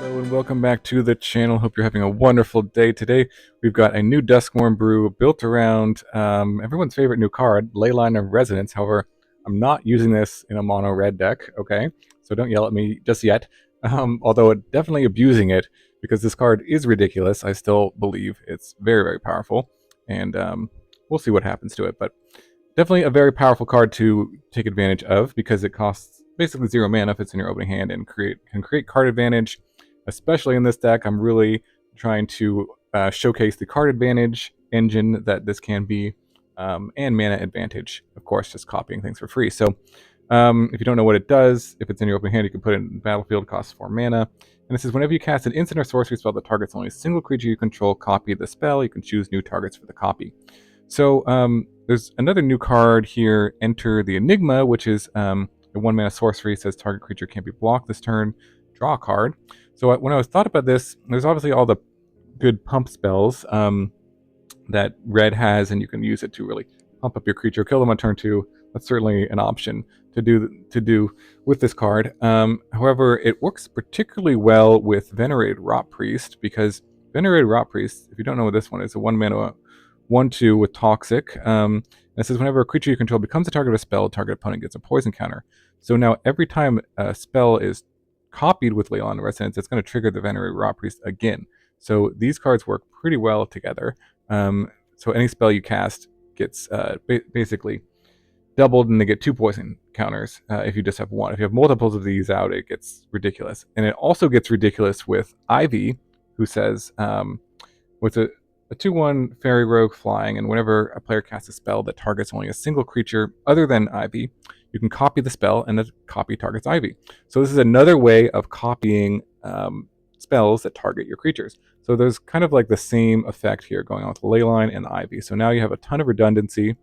Hello and welcome back to the channel. Hope you're having a wonderful day. Today we've got a new Duskmourn brew built around everyone's favorite new card, Leyline of Resonance. However, I'm not using this in a mono red deck, okay? So don't yell at me just yet. Although definitely abusing it because this card is ridiculous. I still believe it's very, very powerful. And we'll see what happens to it. But definitely a very powerful card to take advantage of because it costs basically 0 mana if it's in your opening hand and can create card advantage. Especially in this deck, I'm really trying to showcase the card advantage engine that this can be, and mana advantage, of course, just copying things for free. So if you don't know what it does, if it's in your opening hand, you can put it in the battlefield, costs 4 mana. And this is whenever you cast an instant or sorcery spell that targets only a single creature you control, copy the spell. You can choose new targets for the copy. So there's another new card here, Enter the Enigma, which is a 1 mana sorcery. It says target creature can't be blocked this turn. Draw a card. So when I was thought about this, there's obviously all the good pump spells that red has, and you can use it to really pump up your creature, kill them on turn 2. That's certainly an option to do with this card. However, it works particularly well with Venerated Rotpriest because Venerated Rotpriest, if you don't know what this one is, a 1 mana 1/2 with Toxic. And it says whenever a creature you control becomes the target of a spell, target opponent gets a poison counter. So now every time a spell is copied with Leyline of Resonance, it's going to trigger the Venerated Rotpriest again. So these cards work pretty well together. So any spell you cast gets basically doubled, and they get 2 poison counters if you just have 1. If you have multiples of these out, it gets ridiculous. And it also gets ridiculous with Ivy, who says, with a 2/1 fairy rogue flying, and whenever a player casts a spell that targets only a single creature other than Ivy, you can copy the spell, and the copy targets Ivy. So this is another way of copying spells that target your creatures. So there's kind of like the same effect here going on with Leyline and Ivy. So now you have a ton of redundancy,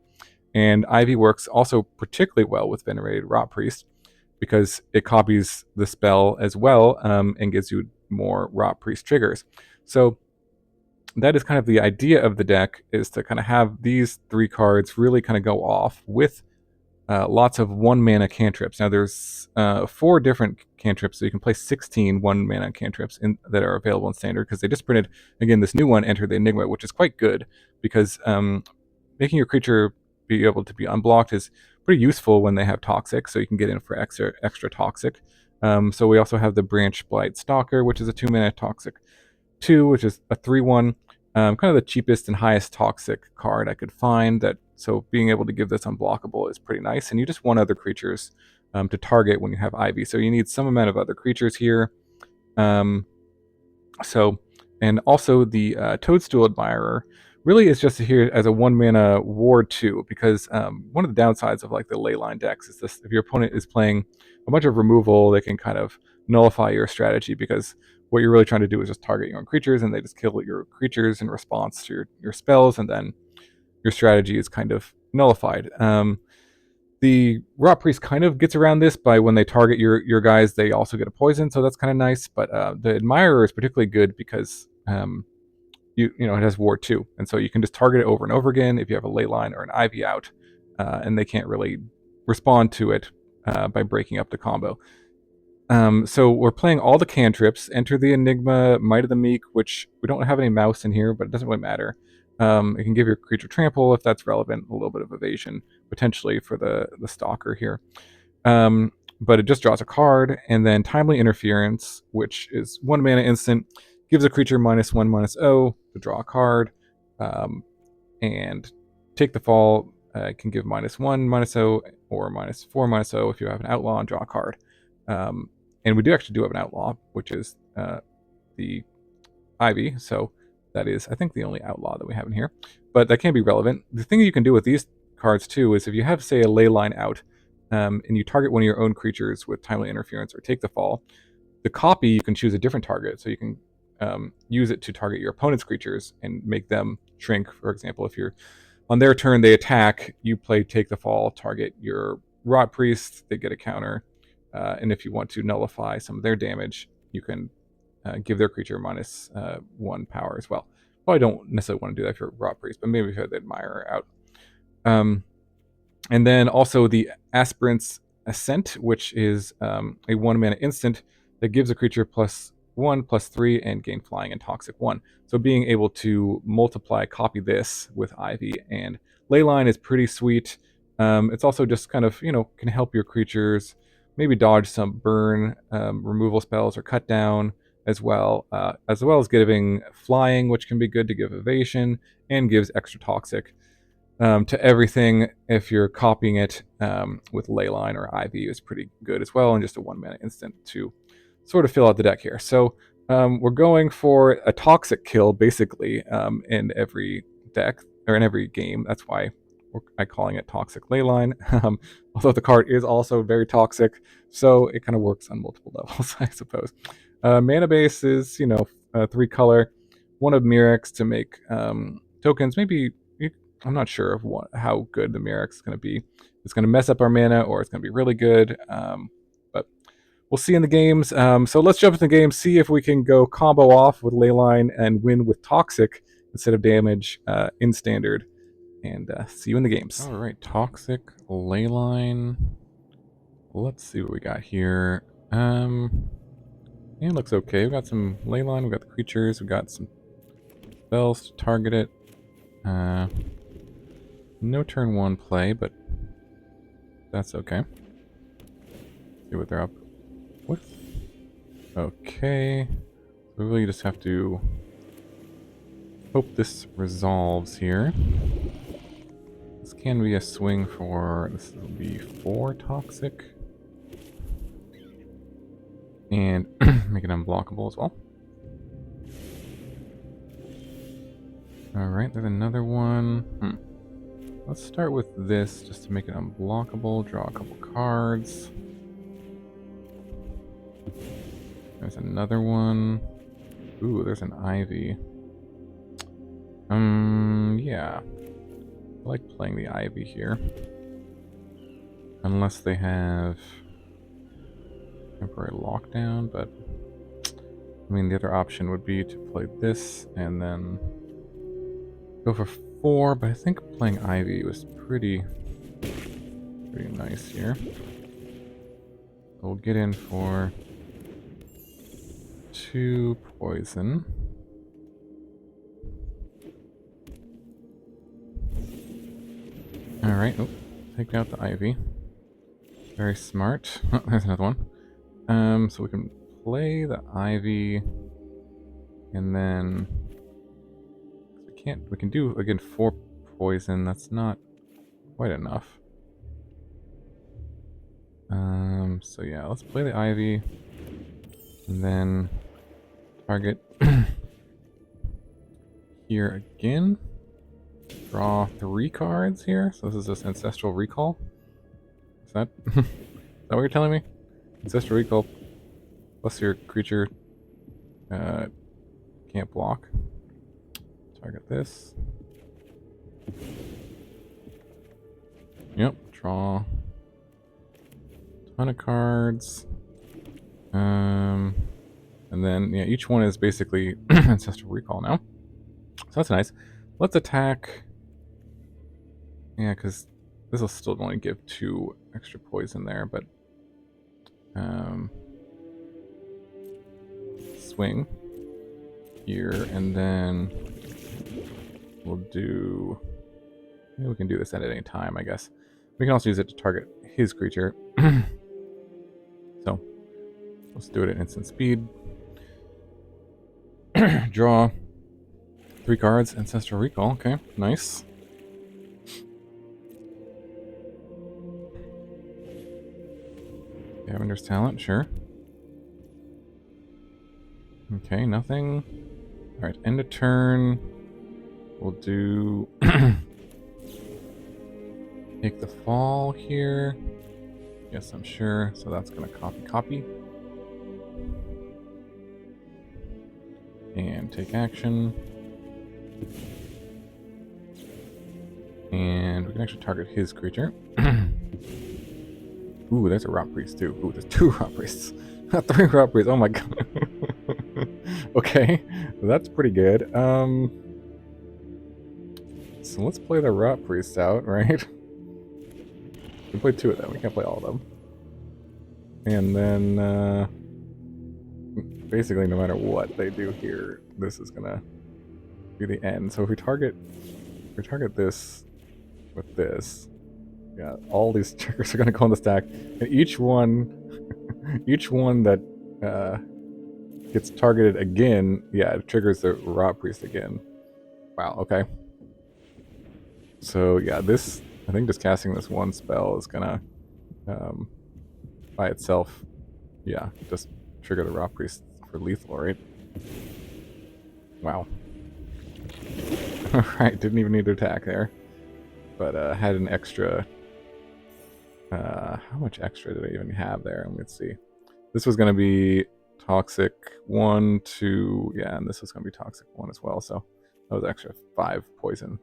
and Ivy works also particularly well with Venerated Rotpriest because it copies the spell as well and gives you more Rotpriest triggers. So that is kind of the idea of the deck, is to kind of have these 3 cards really kind of go off with lots of 1 mana cantrips. Now there's 4 different cantrips, so you can play 16 1 mana cantrips that are available in standard, because they just printed, again, this new one, Enter the Enigma, which is quite good because making your creature be able to be unblocked is pretty useful when they have Toxic, so you can get in for extra Toxic. So we also have the Branchblight Stalker, which is a 2 mana Toxic 2, which is a 3/1. Kind of the cheapest and highest Toxic card I could find. So being able to give this unblockable is pretty nice. And you just want other creatures to target when you have Ivy. So you need some amount of other creatures here. And also the Toadstool Admirer really is just here as a 1 mana ward 2, because one of the downsides of like the Leyline decks is this: if your opponent is playing a bunch of removal, they can kind of nullify your strategy, because what you're really trying to do is just target your own creatures, and they just kill your creatures in response to your spells, and then your strategy is kind of nullified. The Rotpriest kind of gets around this by when they target your guys, they also get a poison, so that's kind of nice. But the Admirer is particularly good because it has Ward 2, and so you can just target it over and over again if you have a Leyline or an Ivy out, and they can't really respond to it by breaking up the combo. So we're playing all the cantrips: Enter the Enigma, Might of the Meek, which we don't have any mouse in here, but it doesn't really matter. It can give your creature trample if that's relevant, a little bit of evasion potentially for the Stalker here. But it just draws a card, and then Timely Interference, which is 1 mana instant, gives a creature -1/-0 to draw a card, and Take the Fall can give -1/-0 or -4/-0 if you have an outlaw, and draw a card. And we do actually have an outlaw, which is the Ivy. So that is, I think, the only outlaw that we have in here. But that can be relevant. The thing you can do with these cards, too, is if you have, say, a Leyline out, and you target one of your own creatures with Timely Interference or Take the Fall, the copy, you can choose a different target. So you can use it to target your opponent's creatures and make them shrink. For example, if you're on their turn, they attack, you play Take the Fall, target your Rotpriest, they get a counter. And if you want to nullify some of their damage, you can give their creature -1 power as well. Well, I don't necessarily want to do that if you're Rotpriest, but maybe if you have the Admirer out. And then also the Aspirant's Ascent, which is a 1 mana instant that gives a creature 1 plus 3 and gain flying and toxic 1. So being able to multiply, copy this with Ivy and Leyline is pretty sweet. It's also just kind of, can help your creatures maybe dodge some burn removal spells or cut down as well as giving flying, which can be good to give evasion and gives extra toxic to everything. If you're copying it with Leyline or Ivy is pretty good as well, and just a 1 mana instant to sort of fill out the deck here. So we're going for a toxic kill basically in every deck or in every game. That's why I'm calling it Toxic Leyline. Although the card is also very toxic, so it kind of works on multiple levels, I suppose. Mana base is 3 color, 1 of Mirrex to make tokens. Maybe I'm not sure of how good the Mirrex is going to be. It's going to mess up our mana, or it's going to be really good. But we'll see in the games. So let's jump into the game, see if we can go combo off with Leyline and win with Toxic instead of damage in Standard. And see you in the games. All right, Toxic Leyline. Let's see what we got here. It looks okay. We got some Leyline. We got the creatures. We got some spells to target it. No turn 1 play, but that's okay. See what they're up with. Okay. We really just have to hope this resolves here. This can be a swing for, this will be 4 toxic. And make it unblockable as well. Alright, there's another one. Let's start with this just to make it unblockable. Draw a couple cards. There's another one. Ooh, there's an Ivy. Yeah. I like playing the Ivy here. Unless they have temporary lockdown, but I mean, the other option would be to play this and then go for 4, but I think playing Ivy was pretty nice here. We'll get in for 2 poison. Alright, take out the Ivy. Very smart. Oh, there's another one. So we can play the Ivy, and then we can do again 4 poison. That's not quite enough. So yeah, let's play the Ivy, and then target here again. Draw 3 cards here. So this is just Ancestral Recall. Is that is that what you're telling me? Ancestral Recall plus your creature can't block. Target this. Yep, draw a ton of cards. And then yeah, each one is basically Ancestral Recall now. So that's nice. Let's attack. Yeah, because this will still only give 2 extra poison there, but swing here, and then we'll do. Maybe we can do this at any time, I guess. We can also use it to target his creature. So let's do it at instant speed. Draw 3 cards, Ancestral Recall. Okay, nice. Scavenger's Talent, sure. Okay, nothing. Alright, end of turn. We'll do... take the fall here. Yes, I'm sure. So that's going to copy. And take action. And we can actually target his creature. Ooh, there's a Rotpriest too. Ooh, there's 2 Rotpriests. 3 Rotpriests. Oh my god. Okay, that's pretty good. So let's play the Rotpriest out, right? We can play 2 of them. We can't play all of them. And then basically no matter what they do here, this is gonna be the end. So if we target this with this, yeah, all these triggers are gonna go on the stack, and each one that gets targeted again, yeah, it triggers the Rotpriest again. Wow. Okay. So yeah, this, I think just casting this one spell is gonna by itself, yeah, just trigger the Rotpriest for lethal, right? Wow. Alright, didn't even need to attack there. But had an extra... how much extra did I even have there? Let's see. This was going to be Toxic 1, 2... Yeah, and this was going to be Toxic 1 as well, so that was extra 5 poison.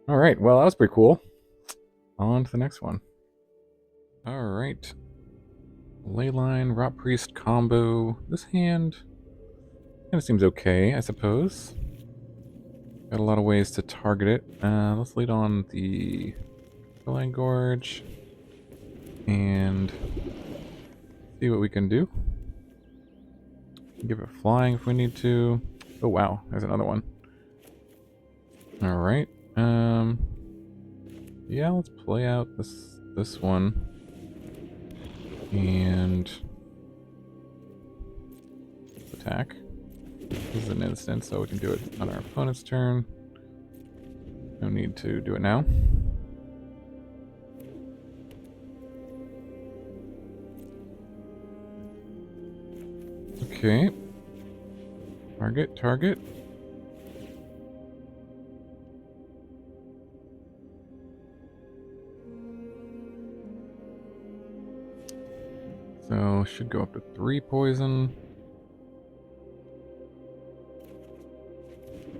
Alright, well, that was pretty cool. On to the next one. Alright. Leyline, Rotpriest combo. This hand kind of seems okay, I suppose. Got a lot of ways to target it. Let's lead on the Copperline Gorge and see what we can do. Give it flying if we need to. Oh wow, there's another one. Alright. Yeah, let's play out this one. And attack. This is an instant, so we can do it on our opponent's turn. No need to do it now. Okay. Target. So, should go up to 3 poison.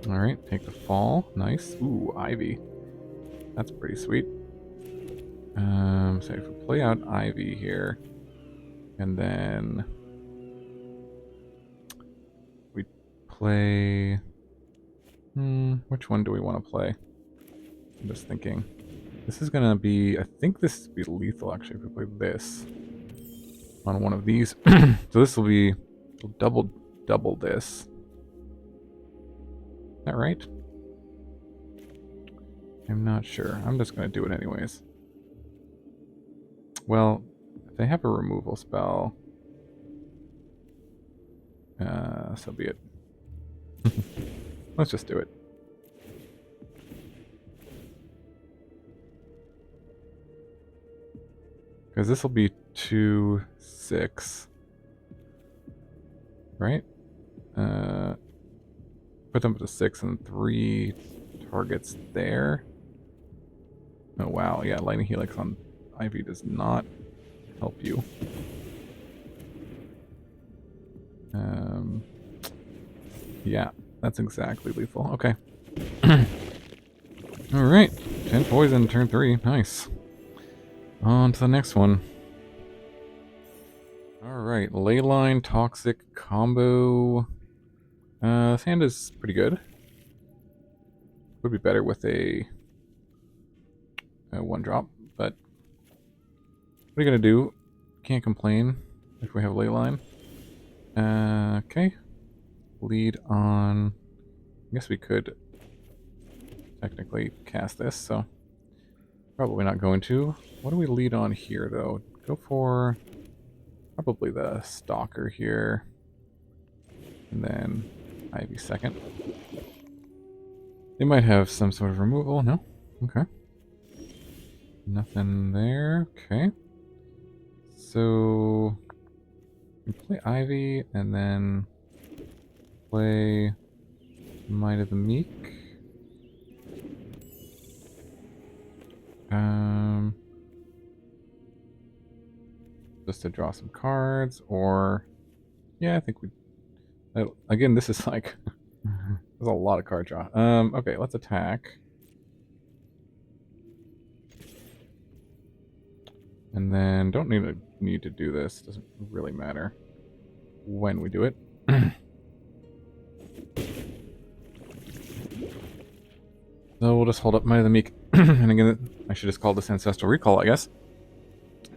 Alright, take the fall. Nice. Ooh, Ivy. That's pretty sweet. So if we play out Ivy here, and then we play... which one do we want to play? I'm just thinking. This is going to be... I think this would be lethal, actually, if we play this on one of these. So this will be... We'll double this. Is that right? I'm not sure. I'm just going to do it anyways. Well, if they have a removal spell, so be it. Let's just do it. Because this will be 2/6, right? Put them to 6 and 3 targets there. Oh wow, yeah, Lightning Helix on Ivy does not help you. Yeah, that's exactly lethal. Okay. Alright, 10 poison, turn 3. Nice. On to the next one. Alright, Leyline Toxic combo. This hand is pretty good. Would be better with a 1-drop, but what are you gonna do? Can't complain if we have Leyline. Okay. Lead on... I guess we could technically cast this, so probably not going to. What do we lead on here, though? Go for probably the Stalker here. And then Ivy second. They might have some sort of removal. No? Okay. Nothing there. Okay. So we play Ivy and then play Might of the Meek. Just to draw some cards, or yeah, I think we. Again, this is like there's a lot of card draw. Okay, let's attack. And then don't need to do this. Doesn't really matter when we do it. So we'll just hold up Might of the Meek. And again, I should just call this Ancestral Recall, I guess.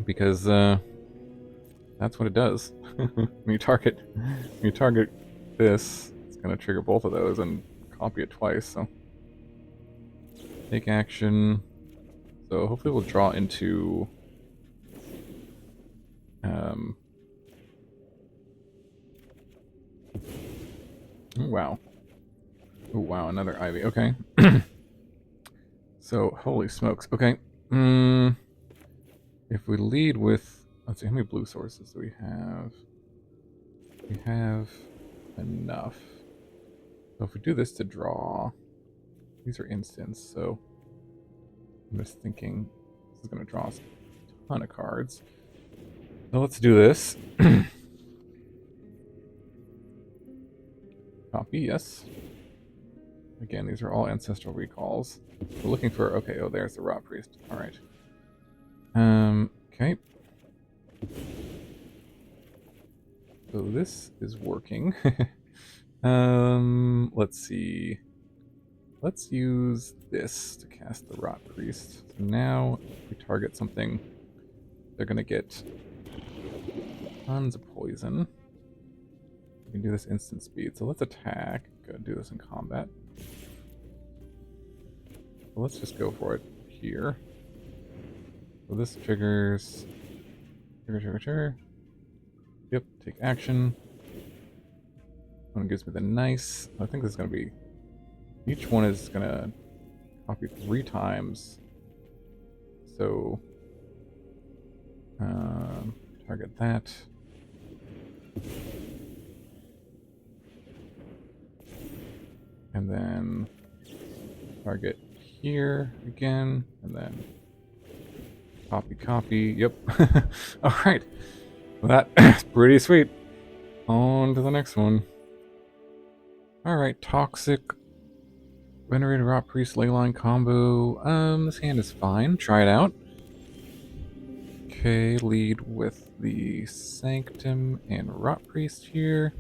Because, That's what it does. When you target this, it's gonna trigger both of those and copy it twice. So take action. So hopefully we'll draw into oh, wow. Oh wow, another Ivy. Okay. So holy smokes. Okay. If we lead with, let's see, how many blue sources do we have? We have enough. So if we do this to draw, these are instants, so I'm just thinking this is going to draw us a ton of cards. So let's do this. Copy, yes. Again, these are all ancestral recalls. We're looking for, okay, oh, there's the Rotpriest. All right. Okay. So this is working. Let's see. Let's use this to cast the Rotpriest. So now, if we target something, they're going to get tons of poison. We can do this instant speed. So let's attack. Go do this in combat. So let's just go for it here. So this triggers. Trigger. Yep, take action. One gives me the nice. I think this is going to be. Each one is going to copy 3 times. So target that. And then target here again, and then copy. Yep. All right. Well, that's pretty sweet. On to the next one. All right, Toxic Venerated Rotpriest Leyline combo. This hand is fine. Try it out. Okay, lead with the Sanctum and Rotpriest here.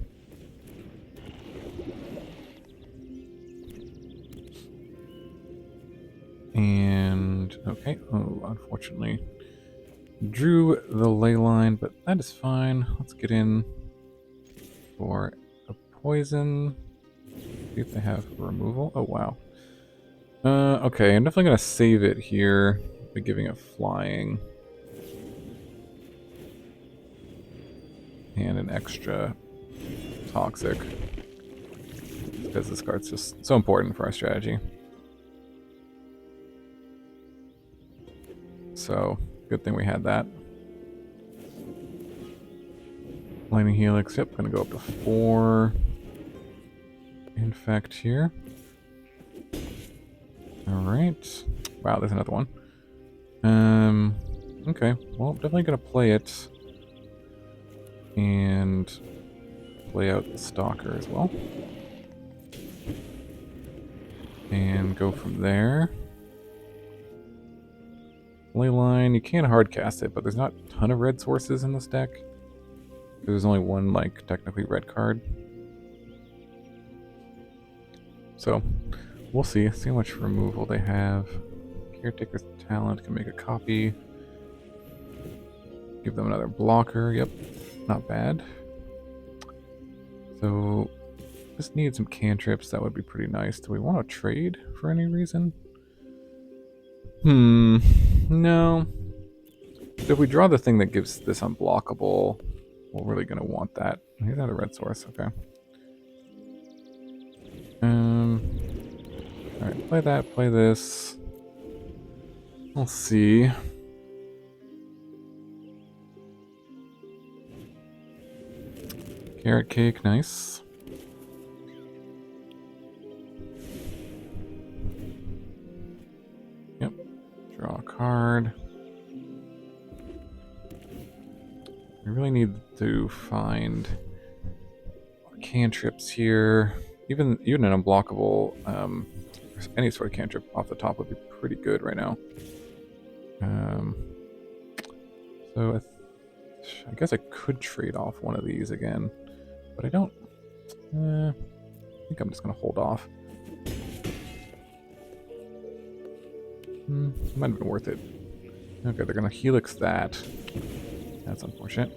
And, okay, oh, unfortunately, drew the Leyline, but that is fine. Let's get in for a poison. See if they have removal. Oh, wow. Okay, I'm definitely going to save it here by giving it flying. And an extra toxic. Because this card's just so important for our strategy. So, good thing we had that. Lightning Helix, yep, gonna go up to 4. Infect here. Alright. Wow, there's another one. Okay, well, definitely gonna play it. And play out the Stalker as well. And go from there. Leyline, you can hard cast it, but there's not a ton of red sources in this deck. There's only one, like, technically red card. So, we'll see. See how much removal they have. Caretaker's Talent can make a copy. Give them another blocker. Yep, not bad. So, just need some cantrips. That would be pretty nice. Do we want to trade for any reason? No. If we draw the thing that gives this unblockable, we're really going to want that. Here's another red source. Okay. Alright, play that, play this. We'll see. Carrot cake, nice. Yep. Draw a card. We really need to find cantrips here. Even an unblockable, any sort of cantrip off the top would be pretty good right now. So I guess I could trade off one of these again, but I don't. I think I'm just gonna hold off. Might have been worth it. Okay, they're gonna helix that. That's unfortunate.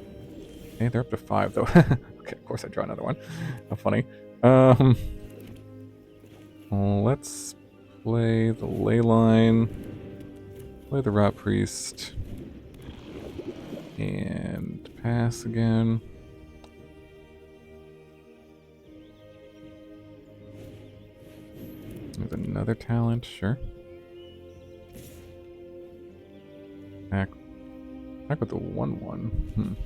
Okay, they're up to 5 though. Okay, of course I draw another one. How funny. Well, let's play the Leyline, play the Rotpriest, and pass again. There's another talent, sure. Back with the 1/1.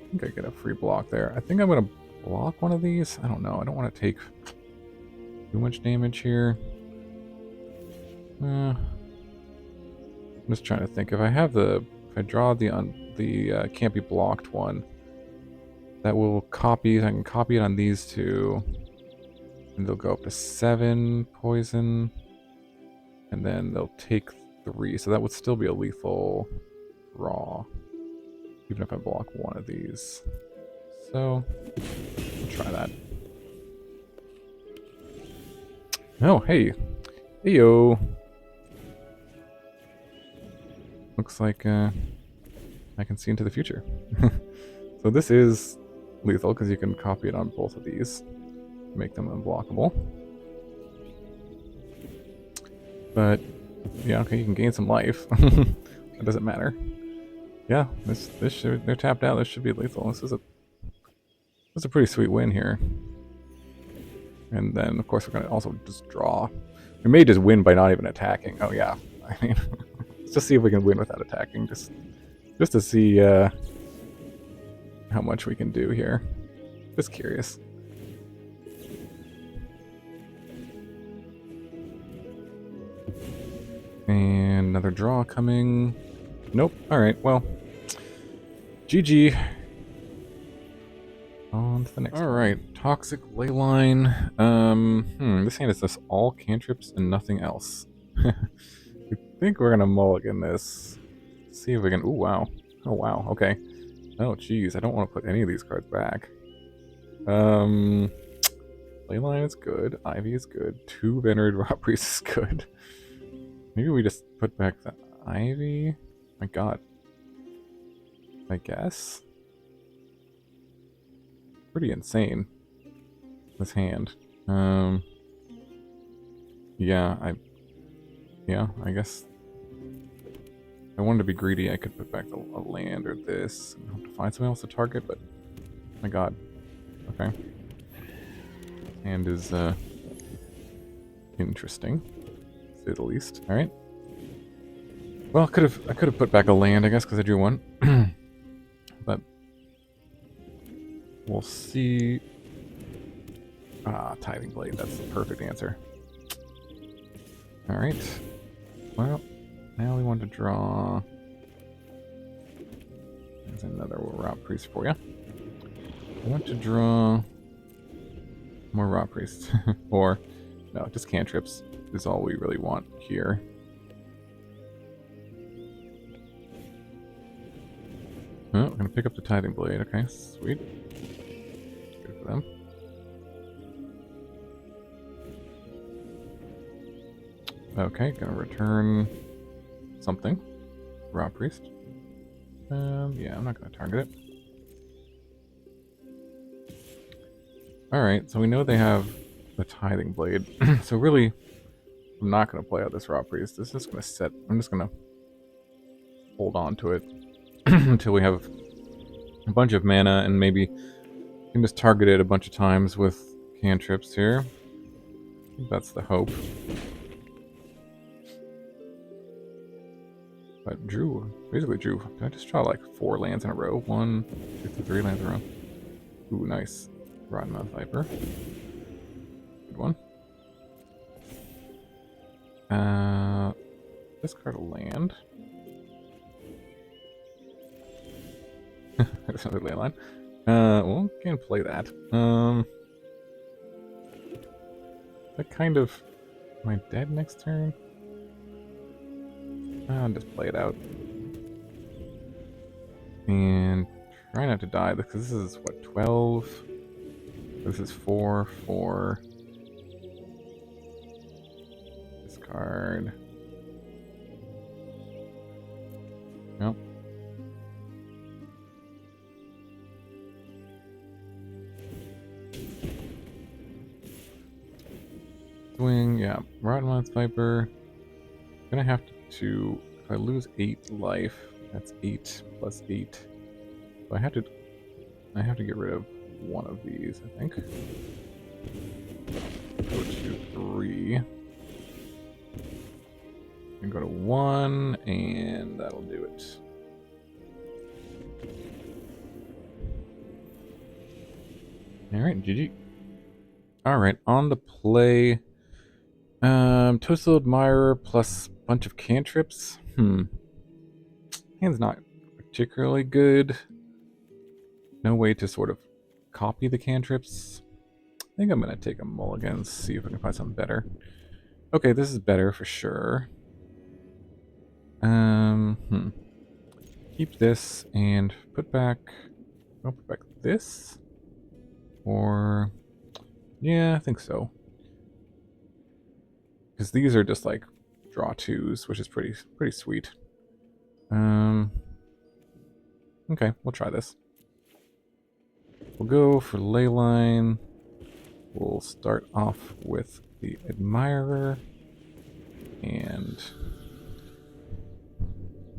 I think I get a free block there. I think I'm gonna block one of these. I don't know. I don't want to take too much damage here. I'm just trying to think. If I draw the can't be blocked one, that will copy. I can copy it on these two, and they'll go up to 7 poison, and then they'll take 3. So that would still be a lethal draw, even if I block one of these. So we'll try that. Oh, hey, heyo. Looks like I can see into the future. So this is lethal because you can copy it on both of these, make them unblockable. But yeah, okay, you can gain some life. It doesn't matter. Yeah, they're tapped out. This should be lethal. This is a pretty sweet win here. And then of course we're gonna also just draw. We may just win by not even attacking. Oh yeah, I mean, let's just see if we can win without attacking. Just to see how much we can do here. Just curious. And another draw coming. Nope. Alright, well. GG. On to the next one. Alright, Toxic Leyline. This hand is just all cantrips and nothing else. I think we're gonna mulligan this. See if we can. Ooh, wow. Oh, wow. Okay. Oh, geez. I don't want to put any of these cards back. Leyline is good. Ivy is good. 2 Venerated Rotpriest is good. Maybe we just put back the Ivy? My god. I guess? Pretty insane. This hand. Yeah, I guess if I wanted to be greedy, I could put back a land or this and hope to find something else to target, but my god. Okay. Hand is interesting, to say the least. Alright. Well, I could have put back a land, I guess, because I drew one. But we'll see. Ah, Tithing Blade, that's the perfect answer. Alright. Well, now we want to draw. There's another Rotpriest for you. I want to draw more Rotpriest. Or, no, just cantrips is all we really want here. Oh, we're going to pick up the Tithing Blade. Okay, sweet. Good for them. Okay, gonna return something. Rotpriest. Yeah, I'm not gonna target it. Alright, so we know they have the Tithing Blade. So really, I'm not gonna play out this Rotpriest. This is gonna set. I'm just gonna hold on to it until we have a bunch of mana and maybe can just target it a bunch of times with cantrips here. I think that's the hope. But basically drew. Did I just draw like 4 lands in a row? 1, 2, 3 lands in a row. Ooh, nice. Rottenmouth Viper. Good one. Discard a land. There's another leyline. Well, can't play that. That kind of. Am I dead next turn? I'll just play it out. And try not to die, because this is, what, 12? This is 4, 4. Discard. Nope. Swing, yeah. Rotmouth Viper. Gonna have to, if I lose 8 life, that's 8 plus 8. So I have to get rid of one of these, I think. Go to 3. And go to 1, and that'll do it. Alright, GG. Alright, on the play. Toadstool Admirer plus bunch of cantrips. Hand's not particularly good. No way to sort of copy the cantrips. I think I'm gonna take a mulligan, see if I can find something better. Okay, this is better for sure. Keep this and put back. I'll put back this. Or yeah, I think so. Because these are just like draw 2s, which is pretty sweet. Okay, we'll try this. We'll go for Leyline. We'll start off with the Admirer and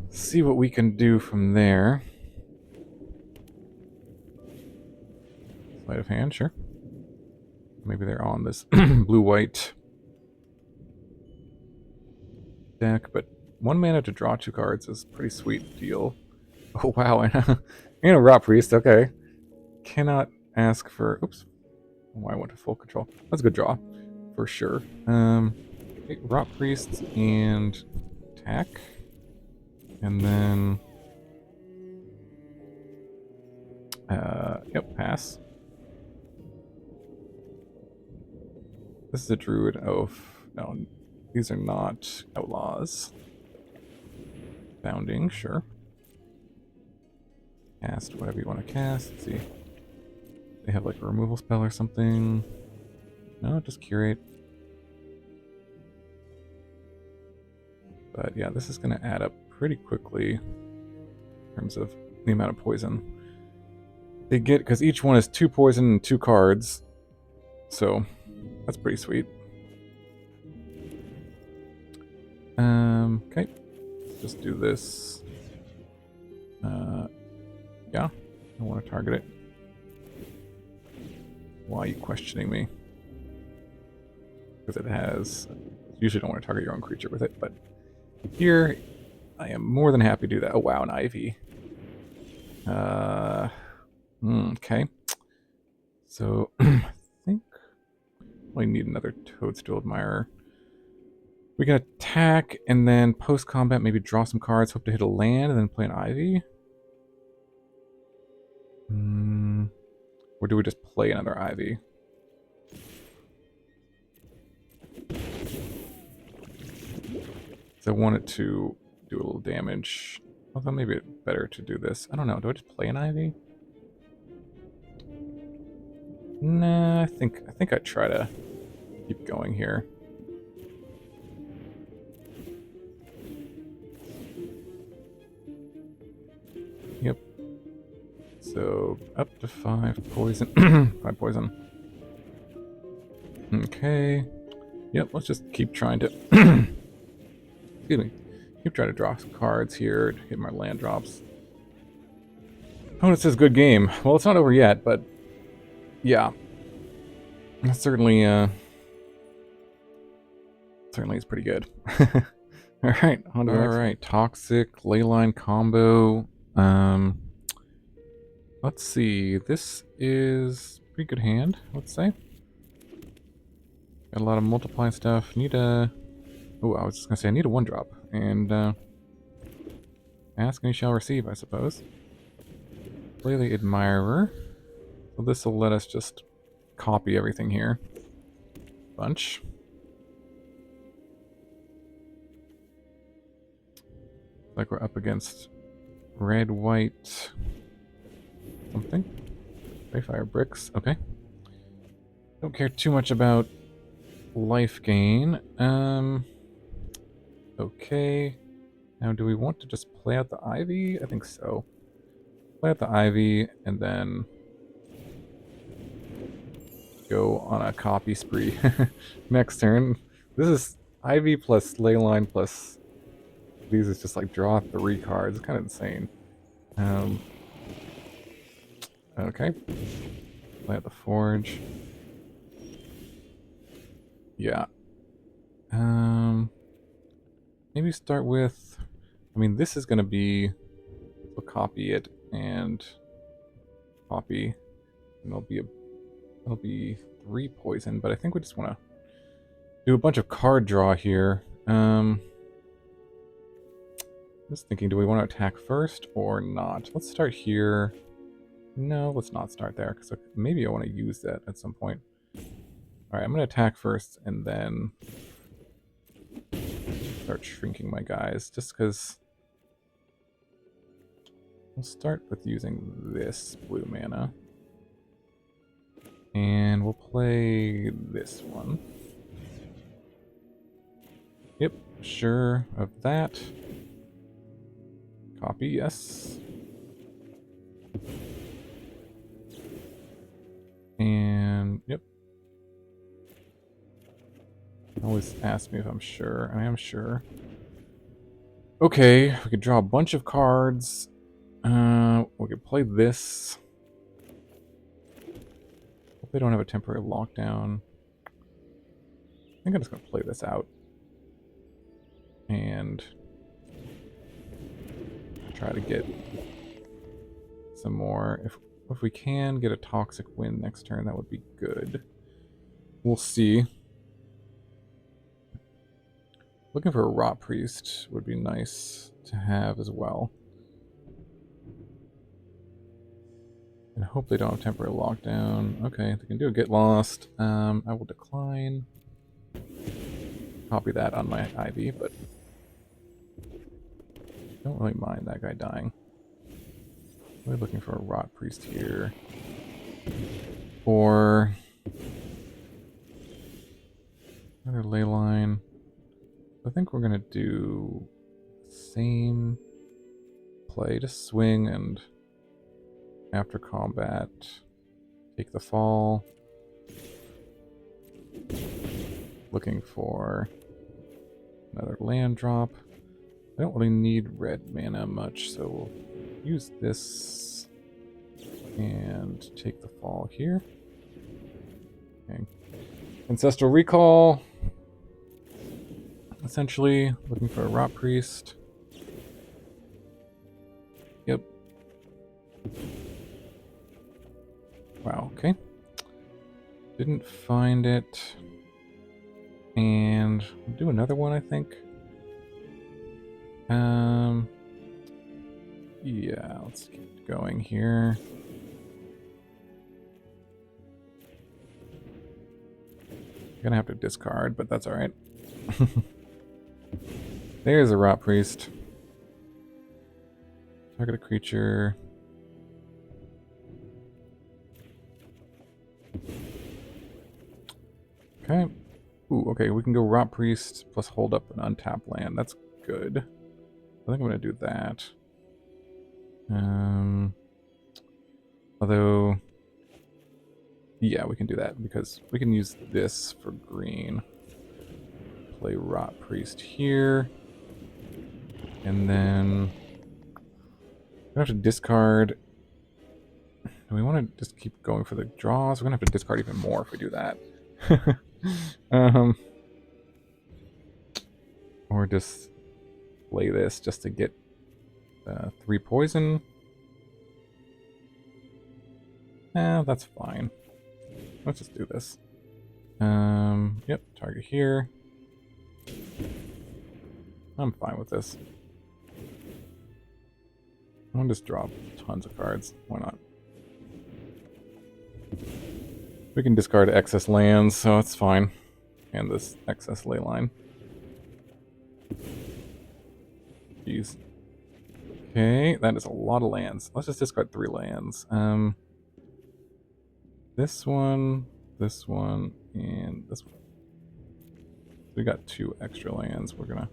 see what we can do from there. Sleight of hand, sure. Maybe they're on this blue-white deck, but 1 mana to draw 2 cards is a pretty sweet deal. Oh wow, and a Rotpriest, okay. Cannot ask for, oops. Oh, I went to full control. That's a good draw, for sure. Okay, Rotpriest and attack. And then yep, pass. This is a druid. Oh, no, these are not outlaws. Bounding, sure. Cast whatever you want to cast. Let's see. They have like a removal spell or something. No, just curate. But yeah, this is going to add up pretty quickly in terms of the amount of poison they get, because each one is 2 poison and 2 cards. So that's pretty sweet. Okay. Just do this. Yeah, I want to target it. Why are you questioning me? Because it has... You usually don't want to target your own creature with it, but here I am more than happy to do that. Oh wow, an Ivy. Okay. So, I think we need another Toadstool Admirer. We can attack, and then post-combat maybe draw some cards, hope to hit a land, and then play an Ivy. Or do we just play another Ivy? So I wanted to do a little damage. Although maybe it's better to do this. I don't know. Do I just play an Ivy? Nah, I think I try to keep going here. Yep. So up to 5 poison. 5 poison. Okay. Yep, let's just keep trying to excuse me. Keep trying to draw some cards here to hit my land drops. Opponent says good game. Well, it's not over yet, but yeah. That certainly is pretty good. Alright, on to the next. Alright, Toxic, Leyline combo. Let's see. This is a pretty good hand, let's say. Got a lot of multiply stuff. Need a... Oh, I was just gonna say I need a 1-drop. And ask and you shall receive, I suppose. Play the Admirer. So this will let us just copy everything here. Bunch. Like we're up against red, white, something. Fire bricks, okay. Don't care too much about life gain. Okay. Now, do we want to just play out the Ivy? I think so. Play out the Ivy, and then go on a copy spree next turn. This is Ivy plus Leyline plus these is just like draw 3 cards. It's kind of insane. Okay. Play at the Forge. Yeah. Maybe start with... I mean, this is going to be... We'll copy it and copy. And it'll be 3 poison, but I think we just want to do a bunch of card draw here. Just thinking, do we want to attack first or not? Let's start here. No, let's not start there, because maybe I want to use that at some point. Alright, I'm going to attack first, and then start shrinking my guys, just because... We'll start with using this blue mana. And we'll play this one. Yep, sure of that. Copy, yes. And, yep. Always ask me if I'm sure. I am sure. Okay, we could draw a bunch of cards. We could play this. Hope they don't have a temporary lockdown. I think I'm just going to play this out. And try to get some more. If we can get a toxic win next turn, that would be good. We'll see. Looking for a Rotpriest would be nice to have as well. And hope they don't have temporary lockdown. Okay, they can do a get lost. I will decline. Copy that on my Ivy, but don't really mind that guy dying. We're looking for a Rotpriest here. Or another Leyline. I think we're gonna do the same play, just swing and after combat take the fall. Looking for another land drop. I don't really need red mana much, so we'll use this and take the fall here. Okay. Ancestral Recall. Essentially, looking for a Rotpriest. Yep. Wow, okay. Didn't find it. And we'll do another one, I think. Yeah, let's keep going here. Gonna have to discard, but that's alright. There's a Rotpriest. Target a creature. Okay. Ooh, okay, we can go Rotpriest plus hold up an untapped land. That's good. I think I'm gonna do that. Although, yeah, we can do that because we can use this for green. Play Rotpriest here, and then we have to discard. Do we want to just keep going for the draws? We're gonna have to discard even more if we do that. Or just play this just to get 3 poison. That's fine. Let's just do this. Yep, target here. I'm fine with this. I'll just draw tons of cards. Why not? We can discard excess lands, so it's fine. And this excess Leyline. Jeez. Okay, that is a lot of lands. Let's just discard 3 lands. This one, and this one. We got 2 extra lands. We're gonna...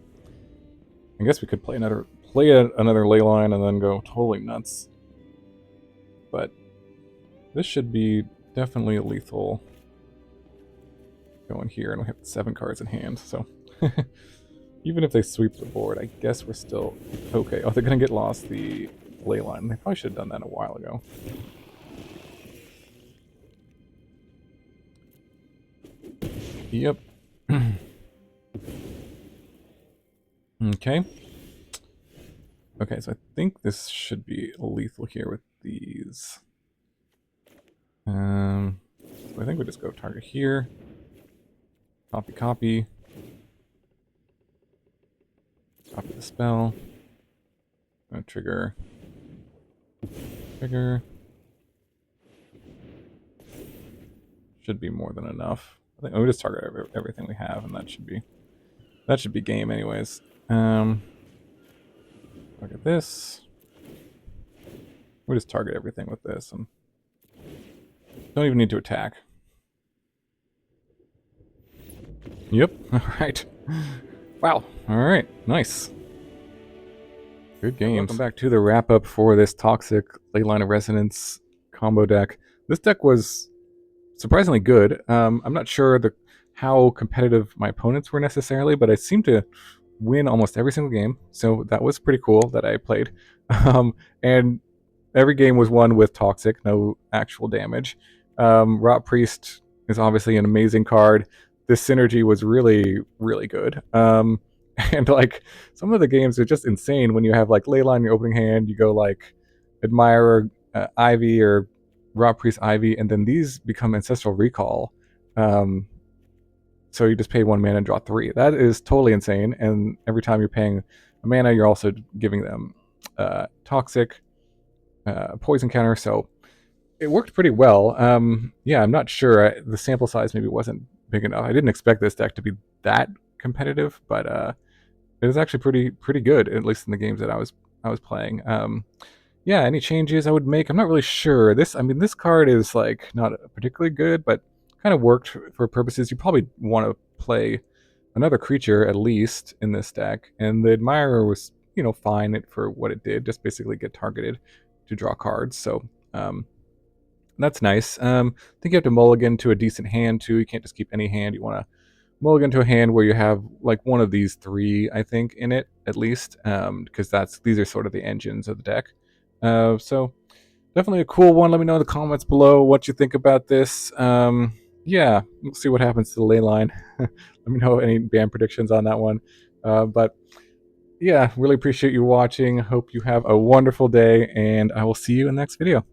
I guess we could play another Leyline and then go totally nuts. But this should be definitely lethal. going here, and we have 7 cards in hand, so even if they sweep the board, I guess we're still okay. Oh, they're gonna get lost the Leyline. They probably should have done that a while ago. Yep. Okay. Okay, so I think this should be lethal here with these. So I think we just go target here. Copy, copy. Copy the spell. Trigger. Trigger. Should be more than enough. I think we just target everything we have, and that should be game, anyways. Target this. We just target everything with this, and don't even need to attack. Yep. All right. Wow. All right. Nice. Good games. Welcome back to the wrap up for this Toxic Leyline of Resonance combo deck. This deck was surprisingly good. I'm not sure how competitive my opponents were necessarily, but I seemed to win almost every single game, so that was pretty cool that I played. And every game was won with Toxic, no actual damage. Rotpriest is obviously an amazing card. This synergy was really, really good. And like some of the games are just insane when you have like Leyline in your opening hand, you go like Admirer, Ivy, or Rotpriest Ivy, and then these become Ancestral Recall. So you just pay 1 mana and draw 3. That is totally insane. And every time you're paying a mana, you're also giving them Toxic, Poison counter. So it worked pretty well. Yeah, I'm not sure. The sample size maybe wasn't big enough. I didn't expect this deck to be that competitive, but it was actually pretty good, at least in the games that I was playing. Yeah, any changes I would make? I'm not really sure. This card is like not particularly good, but kind of worked for purposes. You probably want to play another creature at least in this deck, and the Admirer was, fine for what it did. Just basically get targeted to draw cards. So that's nice. I think you have to mulligan to a decent hand too. You can't just keep any hand. You want to mulligan to a hand where you have like one of these 3, I think, in it at least, because these are sort of the engines of the deck. So definitely a cool one. Let me know in the comments below what you think about this. Yeah, we'll see what happens to the Leyline. Let me know any ban predictions on that one. But yeah, really appreciate you watching. Hope you have a wonderful day, and I will see you in the next video.